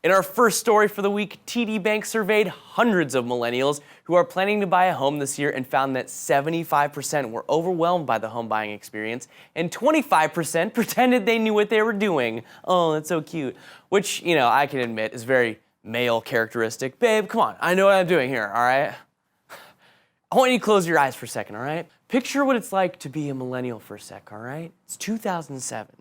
In our first story for the week, TD Bank surveyed hundreds of millennials who are planning to buy a home this year and found that 75% were overwhelmed by the home buying experience and 25% pretended they knew what they were doing. Oh, that's so cute. Which, I can admit is very male characteristic. Babe, come on, I know what I'm doing here, all right? I want you to close your eyes for a second, all right? Picture what it's like to be a millennial for a sec, all right? It's 2007.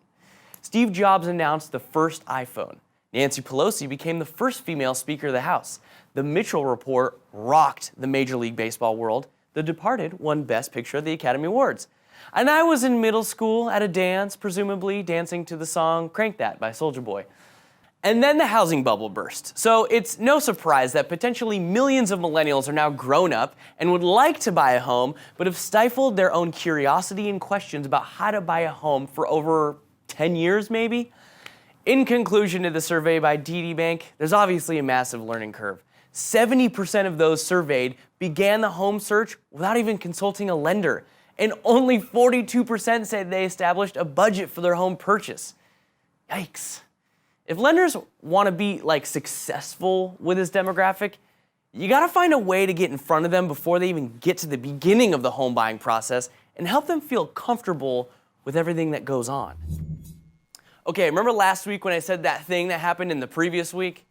Steve Jobs announced the first iPhone. Nancy Pelosi became the first female Speaker of the House. The Mitchell Report rocked the Major League Baseball world. The Departed won Best Picture at the Academy Awards. And I was in middle school at a dance, presumably dancing to the song Crank That by Soulja Boy. And then the housing bubble burst. So it's no surprise that potentially millions of millennials are now grown up and would like to buy a home, but have stifled their own curiosity and questions about how to buy a home for over 10 years maybe. In conclusion to the survey by TD Bank, there's obviously a massive learning curve. 70% of those surveyed began the home search without even consulting a lender, and only 42% said they established a budget for their home purchase. Yikes. If lenders want to be successful with this demographic, you gotta find a way to get in front of them before they even get to the beginning of the home buying process and help them feel comfortable with everything that goes on. Okay, remember last week when I said that thing that happened in the previous week?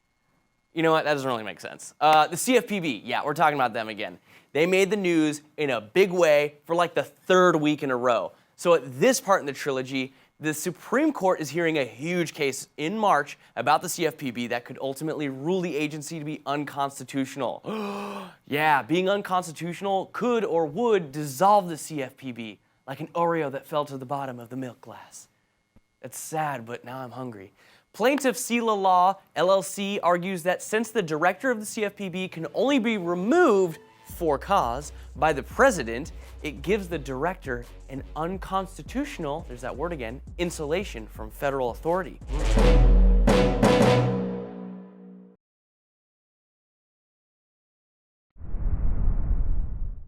You know what, that doesn't really make sense. The CFPB, yeah, we're talking about them again. They made the news in a big way for the third week in a row. So at this part in the trilogy, the Supreme Court is hearing a huge case in March about the CFPB that could ultimately rule the agency to be unconstitutional. Yeah, being unconstitutional could or would dissolve the CFPB, like an Oreo that fell to the bottom of the milk glass. It's sad, but now I'm hungry. Plaintiff Sela Law, LLC, argues that since the director of the CFPB can only be removed for cause by the president, it gives the director an unconstitutional, there's that word again, insulation from federal authority.